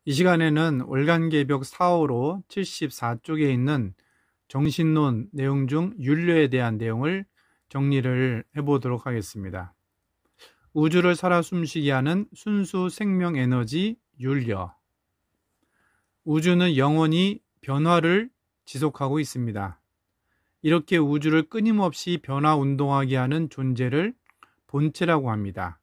이 시간에는 월간개벽 4호로 74쪽에 있는 정신론 내용 중 윤료에 대한 내용을 정리를 해보도록 하겠습니다. 우주를 살아 숨쉬게 하는 순수 생명 에너지 윤료. 우주는 영원히 변화를 지속하고 있습니다. 이렇게 우주를 끊임없이 변화 운동하게 하는 존재를 본체라고 합니다.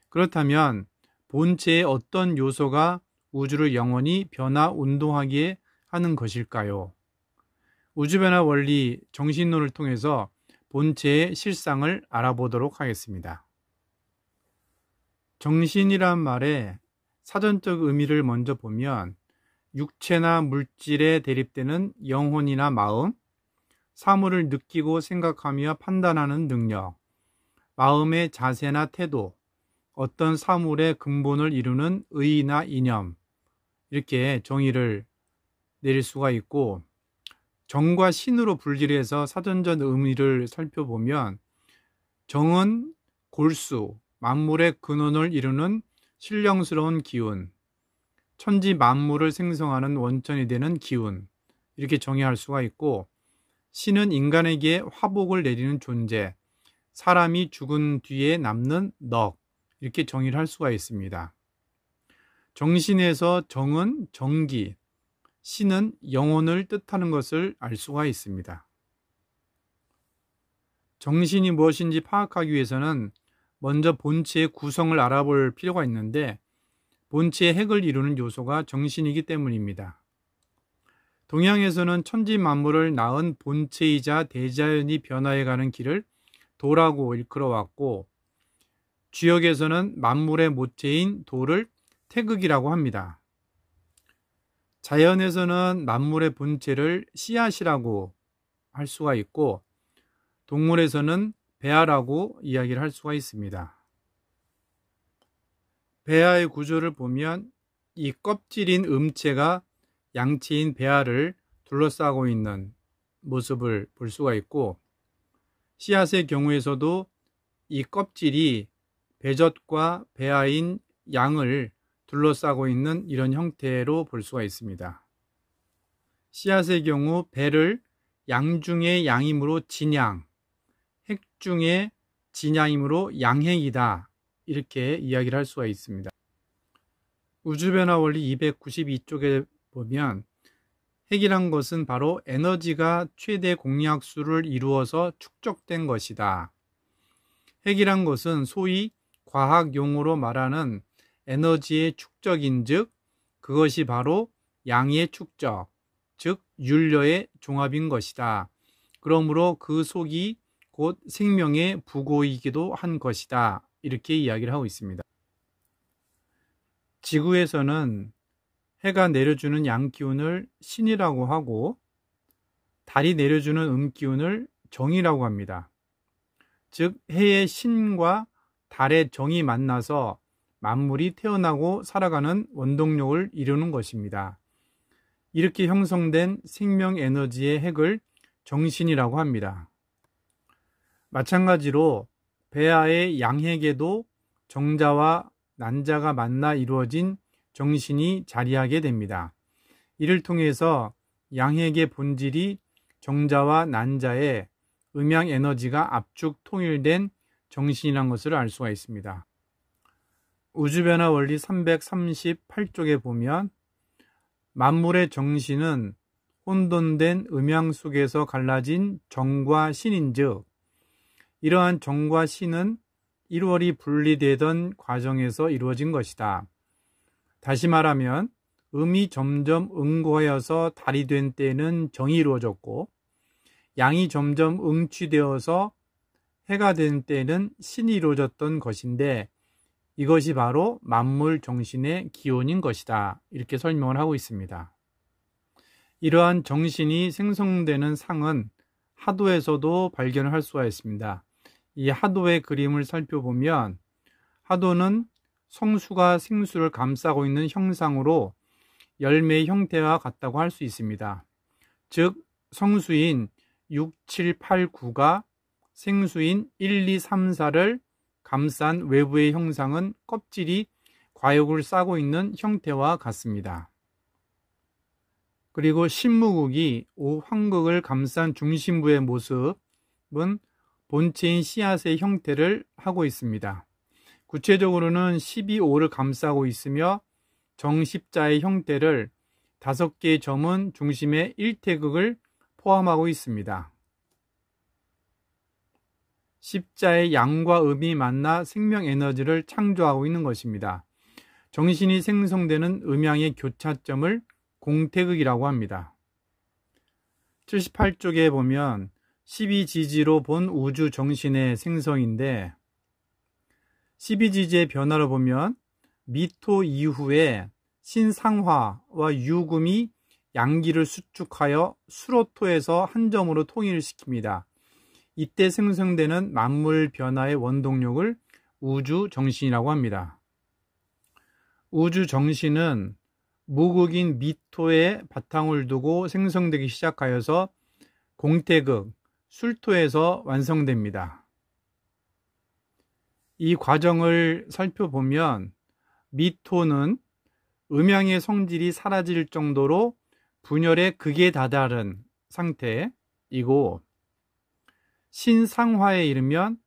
그렇다면 본체의 어떤 요소가 우주를 영원히 변화 운동하게 하는 것일까요? 우주변화 원리 정신론을 통해서 본체의 실상을 알아보도록 하겠습니다. 정신이란 말의 사전적 의미를 먼저 보면 육체나 물질에 대립되는 영혼이나 마음, 사물을 느끼고 생각하며 판단하는 능력, 마음의 자세나 태도, 어떤 사물의 근본을 이루는 의나 이념, 이렇게 정의를 내릴 수가 있고, 정과 신으로 분리해서 사전적 의미를 살펴보면 정은 골수, 만물의 근원을 이루는 신령스러운 기운, 천지 만물을 생성하는 원천이 되는 기운, 이렇게 정의할 수가 있고, 신은 인간에게 화복을 내리는 존재, 사람이 죽은 뒤에 남는 넋, 이렇게 정의를 할 수가 있습니다. 정신에서 정은 정기, 신은 영혼을 뜻하는 것을 알 수가 있습니다. 정신이 무엇인지 파악하기 위해서는 먼저 본체의 구성을 알아볼 필요가 있는데, 본체의 핵을 이루는 요소가 정신이기 때문입니다. 동양에서는 천지 만물을 낳은 본체이자 대자연이 변화해가는 길을 도라고 일컬어왔고, 주역에서는 만물의 모체인 도를 태극이라고 합니다. 자연에서는 만물의 본체를 씨앗이라고 할 수가 있고, 동물에서는 배아라고 이야기를 할 수가 있습니다. 배아의 구조를 보면 이 껍질인 음체가 양체인 배아를 둘러싸고 있는 모습을 볼 수가 있고, 씨앗의 경우에서도 이 껍질이 배젖과 배아인 양을 둘러싸고 있는 이런 형태로 볼 수가 있습니다. 씨앗의 경우 배를 양 중의 양이므로 진양, 핵 중의 진양이므로 양핵이다, 이렇게 이야기를 할 수가 있습니다. 우주변화 원리 292쪽에 보면 핵이란 것은 바로 에너지가 최대 공약수를 이루어서 축적된 것이다. 핵이란 것은 소위 과학 용어로 말하는 에너지의 축적인즉 그것이 바로 양의 축적, 즉 윤료의 종합인 것이다. 그러므로 그 속이 곧 생명의 부고이기도 한 것이다, 이렇게 이야기를 하고 있습니다. 지구에서는 해가 내려주는 양기운을 신이라고 하고, 달이 내려주는 음기운을 정이라고 합니다. 즉 해의 신과 달의 정이 만나서 만물이 태어나고 살아가는 원동력을 이루는 것입니다. 이렇게 형성된 생명 에너지의 핵을 정신이라고 합니다. 마찬가지로 배아의 양핵에도 정자와 난자가 만나 이루어진 정신이 자리하게 됩니다. 이를 통해서 양핵의 본질이 정자와 난자의 음양 에너지가 압축 통일된 정신이라는 것을 알 수가 있습니다. 우주변화 원리 338쪽에 보면 만물의 정신은 혼돈된 음양 속에서 갈라진 정과 신인즉 이러한 정과 신은 1월이 분리되던 과정에서 이루어진 것이다. 다시 말하면 음이 점점 응고하여서 달이 된 때에는 정이 이루어졌고, 양이 점점 응취되어서 해가 된 때에는 신이 이루어졌던 것인데, 이것이 바로 만물 정신의 기원인 것이다, 이렇게 설명을 하고 있습니다. 이러한 정신이 생성되는 상은 하도에서도 발견을 할 수가 있습니다. 이 하도의 그림을 살펴보면 하도는 성수가 생수를 감싸고 있는 형상으로 열매의 형태와 같다고 할 수 있습니다. 즉 성수인 6, 7, 8, 9가 생수인 1, 2, 3, 4를 감싼 외부의 형상은 껍질이 과육을 싸고 있는 형태와 같습니다. 그리고 신무국이 오황극을 감싼 중심부의 모습은 본체인 씨앗의 형태를 하고 있습니다. 구체적으로는 12오를 감싸고 있으며 정십자의 형태를 5개의 점은 중심의 일태극을 포함하고 있습니다. 십자의 양과 음이 만나 생명 에너지를 창조하고 있는 것입니다. 정신이 생성되는 음양의 교차점을 공태극이라고 합니다. 78쪽에 보면 12지지로 본 우주 정신의 생성인데 12지지의 변화를 보면 미토 이후에 신상화와 유금이 양기를 수축하여 수로토에서 한 점으로 통일을 시킵니다. 이때 생성되는 만물 변화의 원동력을 우주 정신이라고 합니다. 우주 정신은 무극인 미토에 바탕을 두고 생성되기 시작하여서 공태극, 술토에서 완성됩니다. 이 과정을 살펴보면 미토는 음양의 성질이 사라질 정도로 분열의 극에 다다른 상태이고 신상화에 이르면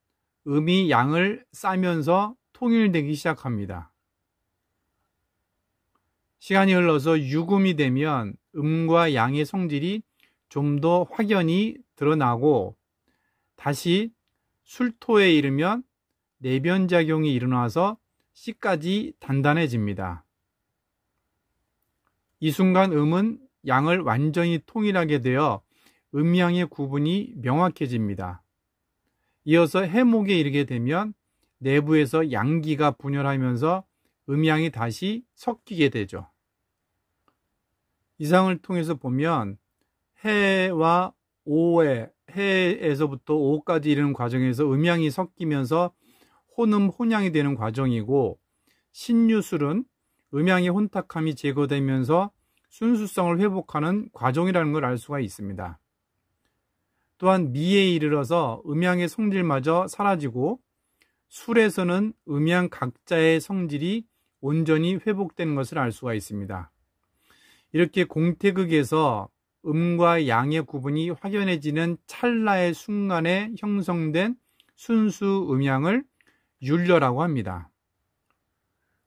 음이 양을 싸면서 통일되기 시작합니다. 시간이 흘러서 유금이 되면 음과 양의 성질이 좀 더 확연히 드러나고 다시 술토에 이르면 내변작용이 일어나서 씨까지 단단해집니다. 이 순간 음은 양을 완전히 통일하게 되어 음양의 구분이 명확해집니다. 이어서 해목에 이르게 되면 내부에서 양기가 분열하면서 음양이 다시 섞이게 되죠. 이상을 통해서 보면 해와 오해, 해에서부터 오까지 이르는 과정에서 음양이 섞이면서 혼음, 혼양이 되는 과정이고 신유술은 음양의 혼탁함이 제거되면서 순수성을 회복하는 과정이라는 걸 알 수가 있습니다. 또한 미에 이르러서 음양의 성질마저 사라지고 술에서는 음양 각자의 성질이 온전히 회복되는 것을 알 수가 있습니다. 이렇게 공태극에서 음과 양의 구분이 확연해지는 찰나의 순간에 형성된 순수 음양을 율려라고 합니다.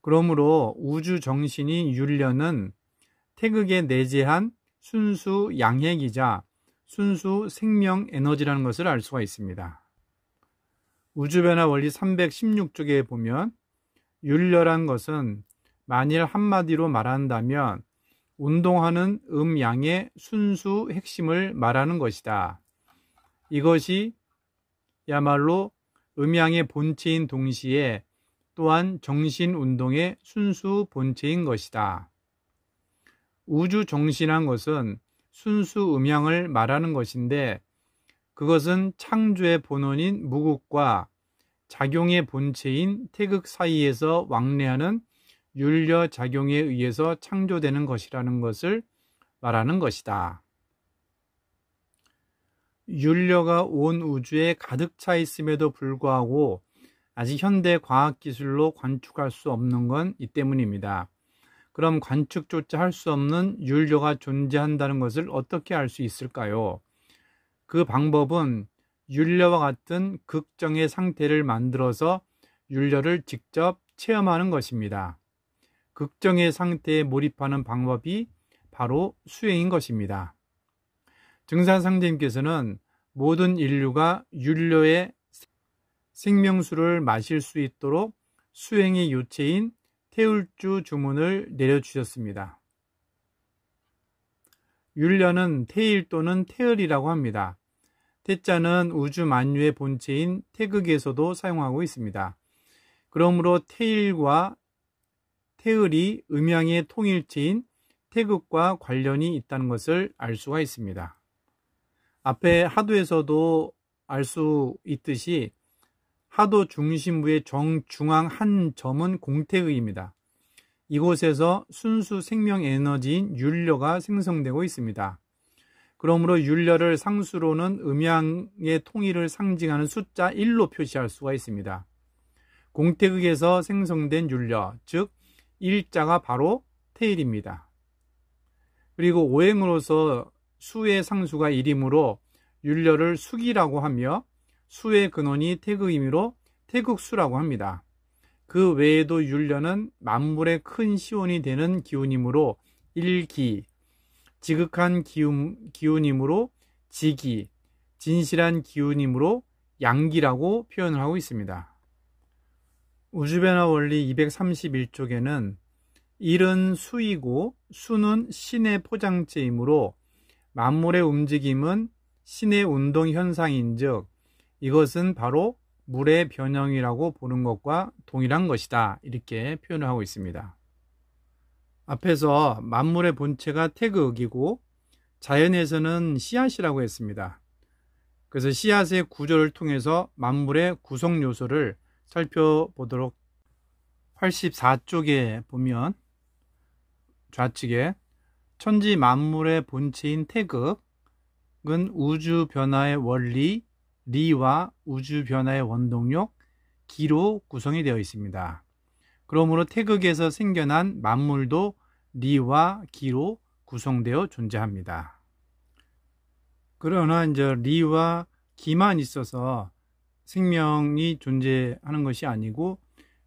그러므로 우주 정신인 율려는 태극에 내재한 순수 양핵이자 순수 생명 에너지라는 것을 알 수가 있습니다. 우주변화 원리 316쪽에 보면 율려란 것은 만일 한마디로 말한다면 운동하는 음양의 순수 핵심을 말하는 것이다. 이것이 야말로 음양의 본체인 동시에 또한 정신운동의 순수 본체인 것이다. 우주 정신한 것은 순수 음양을 말하는 것인데 그것은 창조의 본원인 무극과 작용의 본체인 태극 사이에서 왕래하는 율려 작용에 의해서 창조되는 것이라는 것을 말하는 것이다. 율려가 온 우주에 가득 차 있음에도 불구하고 아직 현대 과학기술로 관측할 수 없는 건 이 때문입니다. 그럼 관측조차 할 수 없는 율려가 존재한다는 것을 어떻게 알 수 있을까요? 그 방법은 율려와 같은 극정의 상태를 만들어서 율려를 직접 체험하는 것입니다. 극정의 상태에 몰입하는 방법이 바로 수행인 것입니다. 증산상제님께서는 모든 인류가 율려의 생명수를 마실 수 있도록 수행의 요체인 태울주 주문을 내려주셨습니다. 율려는 태일 또는 태을이라고 합니다. 태자는 우주 만유의 본체인 태극에서도 사용하고 있습니다. 그러므로 태일과 태을이 음양의 통일체인 태극과 관련이 있다는 것을 알 수가 있습니다. 앞에 하도에서도 알 수 있듯이 하도 중심부의 정중앙 한 점은 공태극입니다. 이곳에서 순수 생명 에너지인 율려가 생성되고 있습니다. 그러므로 율려를 상수로는 음양의 통일을 상징하는 숫자 1로 표시할 수가 있습니다. 공태극에서 생성된 율려, 즉 일자가 바로 태일입니다. 그리고 오행으로서 수의 상수가 1이므로 율려를 수기라고 하며 수의 근원이 태극이므로 태극수라고 합니다. 그 외에도 율려는 만물의 큰 시온이 되는 기운이므로 일기, 지극한 기운이므로 지기, 진실한 기운이므로 양기라고 표현을 하고 있습니다. 우주변화 원리 231쪽에는 일은 수이고 수는 신의 포장체이므로 만물의 움직임은 신의 운동 현상인즉 이것은 바로 물의 변형이라고 보는 것과 동일한 것이다, 이렇게 표현을 하고 있습니다. 앞에서 만물의 본체가 태극이고 자연에서는 씨앗이라고 했습니다. 그래서 씨앗의 구조를 통해서 만물의 구성 요소를 살펴보도록 84쪽에 보면 좌측에 천지 만물의 본체인 태극은 우주 변화의 원리 리와 우주 변화의 원동력 기로 구성이 되어 있습니다. 그러므로 태극에서 생겨난 만물도 리와 기로 구성되어 존재합니다. 그러나 이제 리와 기만 있어서 생명이 존재하는 것이 아니고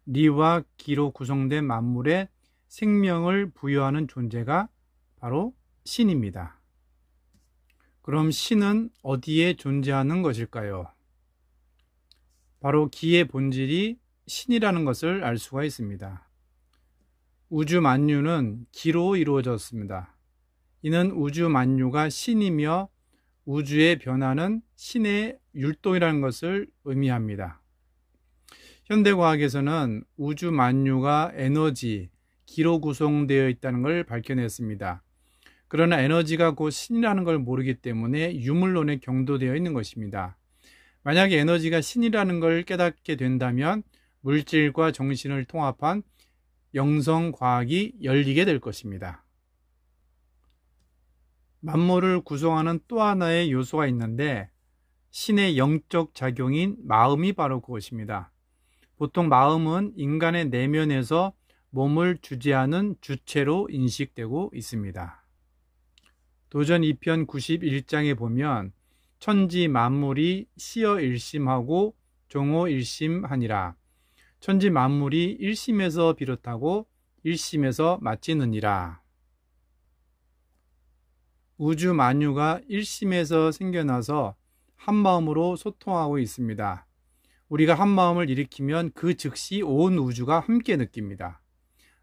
리와 기로 구성된 만물에 생명을 부여하는 존재가 바로 신입니다. 그럼 신은 어디에 존재하는 것일까요? 바로 기의 본질이 신이라는 것을 알 수가 있습니다. 우주 만유는 기로 이루어졌습니다. 이는 우주 만유가 신이며 우주의 변화는 신의 율동이라는 것을 의미합니다. 현대과학에서는 우주 만유가 에너지, 기로 구성되어 있다는 걸 밝혀냈습니다. 그러나 에너지가 곧 신이라는 걸 모르기 때문에 유물론에 경도되어 있는 것입니다. 만약에 에너지가 신이라는 걸 깨닫게 된다면 물질과 정신을 통합한 영성과학이 열리게 될 것입니다. 만물을 구성하는 또 하나의 요소가 있는데 신의 영적 작용인 마음이 바로 그것입니다. 보통 마음은 인간의 내면에서 몸을 주재하는 주체로 인식되고 있습니다. 도전 2편 91장에 보면 천지 만물이 시어 일심하고 종호 일심하니라. 천지 만물이 일심에서 비롯하고 일심에서 마치느니라. 우주 만유가 일심에서 생겨나서 한마음으로 소통하고 있습니다. 우리가 한마음을 일으키면 그 즉시 온 우주가 함께 느낍니다.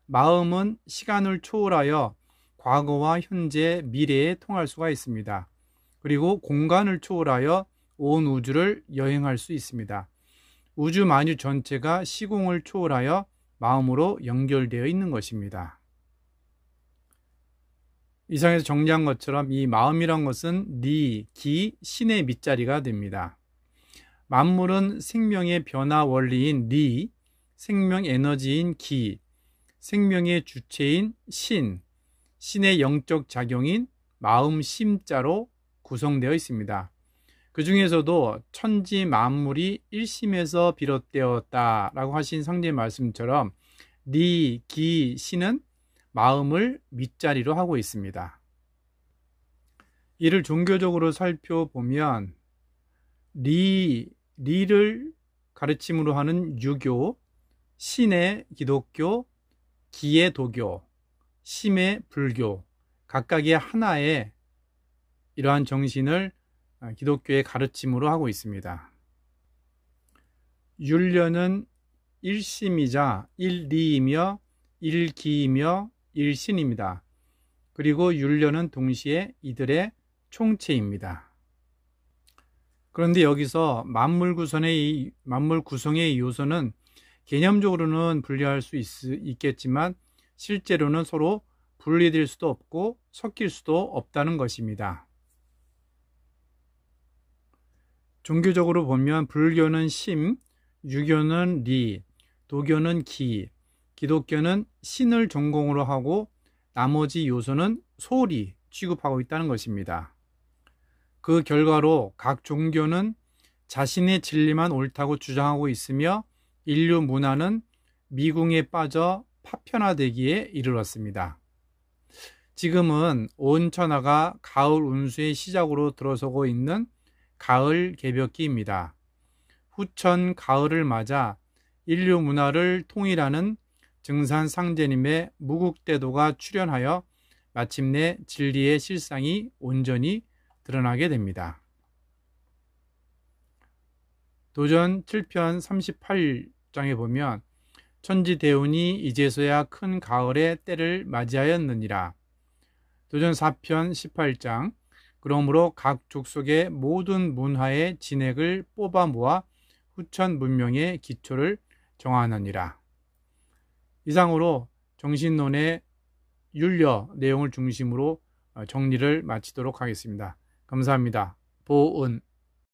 마음은 시간을 초월하여 과거와 현재, 미래에 통할 수가 있습니다. 그리고 공간을 초월하여 온 우주를 여행할 수 있습니다. 우주 만유 전체가 시공을 초월하여 마음으로 연결되어 있는 것입니다. 이상에서 정리한 것처럼 이 마음이란 것은 리, 기, 신의 밑자리가 됩니다. 만물은 생명의 변화 원리인 리, 생명 에너지인 기, 생명의 주체인 신, 신의 영적 작용인 마음 심자로 구성되어 있습니다. 그 중에서도 천지 만물이 일심에서 비롯되었다라고 하신 상제의 말씀처럼 리, 기, 신은 마음을 밑자리로 하고 있습니다. 이를 종교적으로 살펴보면 리를 가르침으로 하는 유교, 신의 기독교, 기의 도교, 심의 불교, 각각의 하나의 이러한 정신을 기독교의 가르침으로 하고 있습니다. 율려는 일심이자 일리이며 일기이며 일신입니다. 그리고 율려는 동시에 이들의 총체입니다. 그런데 여기서 만물 구성의 요소는 개념적으로는 분리할 수 있겠지만 실제로는 서로 분리될 수도 없고 섞일 수도 없다는 것입니다. 종교적으로 보면 불교는 심, 유교는 리, 도교는 기, 기독교는 신을 전공으로 하고 나머지 요소는 소리 취급하고 있다는 것입니다. 그 결과로 각 종교는 자신의 진리만 옳다고 주장하고 있으며 인류 문화는 미궁에 빠져 파편화되기에 이르렀습니다. 지금은 온 천하가 가을 운수의 시작으로 들어서고 있는 가을 개벽기입니다. 후천 가을을 맞아 인류 문화를 통일하는 증산상제님의 무국대도가 출현하여 마침내 진리의 실상이 온전히 드러나게 됩니다. 도전 7편 38장에 보면 천지대운이 이제서야 큰 가을의 때를 맞이하였느니라. 도전 4편 18장 그러므로 각 족속의 모든 문화의 진액을 뽑아 모아 후천 문명의 기초를 정하느니라. 이상으로 정신론의 윤려 내용을 중심으로 정리를 마치도록 하겠습니다. 감사합니다. 보은